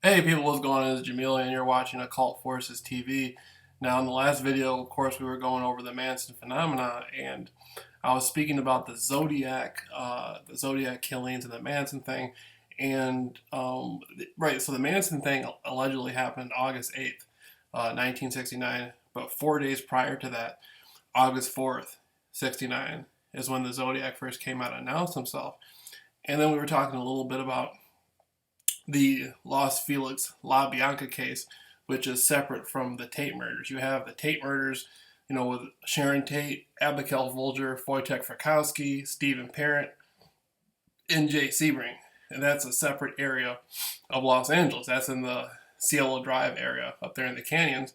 Hey people, what's going on? It's Jameel and you're watching Occult Forces TV. Now in the last video, of course, we were going over the Manson phenomena and I was speaking about the Zodiac killings and the Manson thing. And right, so the Manson thing allegedly happened August 8th, 1969, but 4 days prior to that, August 4th, 69, is when the Zodiac first came out and announced himself. And then we were talking a little bit about the Los Felix La Bianca case, which is separate from the Tate murders. You have the Tate murders, with Sharon Tate, Abigail Folger, Wojtek Frykowski, Stephen Parent, and Jay Sebring. And that's a separate area of Los Angeles. That's in the Cielo Drive area up there in the canyons.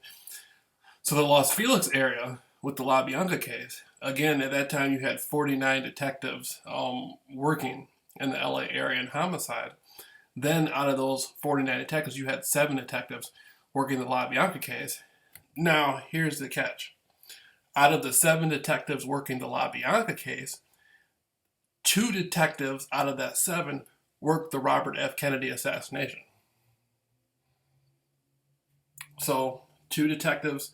So the Los Felix area with the La Bianca case, again, at that time you had 49 detectives working in the LA area in homicide. Then out of those 49 detectives, you had 7 detectives working the La Bianca case. Now, here's the catch. Out of the 7 detectives working the La Bianca case, 2 detectives out of that 7 worked the Robert F. Kennedy assassination. So, 2 detectives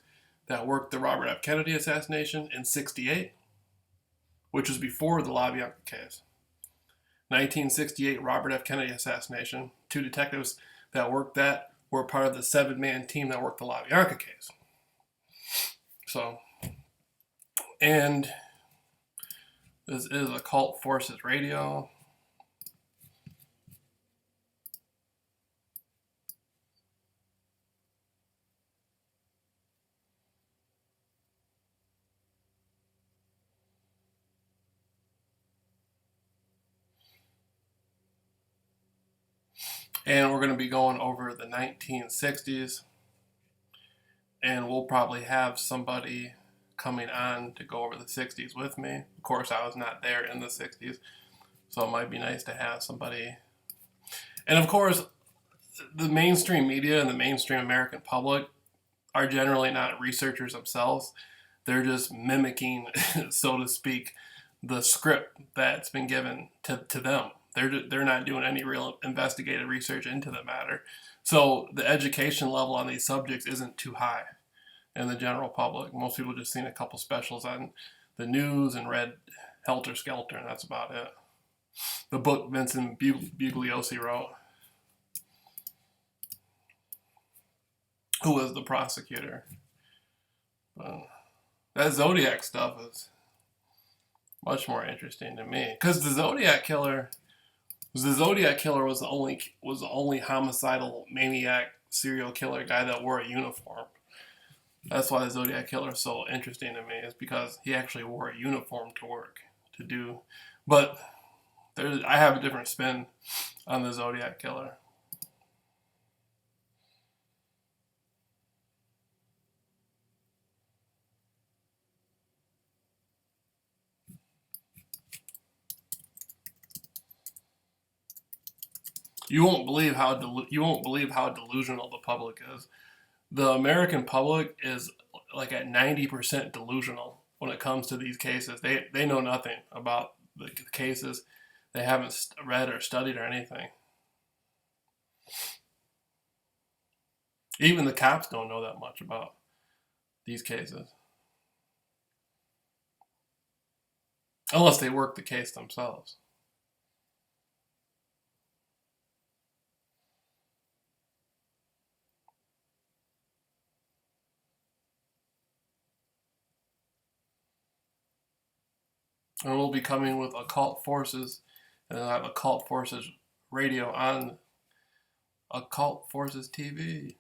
that worked the Robert F. Kennedy assassination in '68, which was before the La Bianca case. 1968 Robert F. Kennedy assassination. 2 detectives that worked that were part of the 7-man team that worked the La Bianca case. So, and this is Occult Forces Radio. And we're going to be going over the 1960s. And we'll probably have somebody coming on to go over the 60s with me. Of course, I was not there in the 60s. So it might be nice to have somebody. And of course, the mainstream media and the mainstream American public are generally not researchers themselves. They're just mimicking, so to speak, the script that's been given to them. They're not doing any real investigative research into the matter. So the education level on these subjects isn't too high in the general public. Most people just seen a couple specials on the news and read Helter Skelter, and that's about it. The book Vincent Bugliosi wrote, who was the prosecutor. That Zodiac stuff is much more interesting to me, because the Zodiac killer was the only homicidal maniac serial killer guy that wore a uniform. That's why the Zodiac killer is so interesting to me, is because he actually wore a uniform to work to do. But I have a different spin on the Zodiac killer. You won't believe how delusional the public is. The American public is like at 90% delusional when it comes to these cases. They know nothing about the cases. They haven't read or studied or anything. Even the cops don't know that much about these cases, unless they work the case themselves. And we'll be coming with Occult Forces, and I'll have Occult Forces Radio on Occult Forces TV.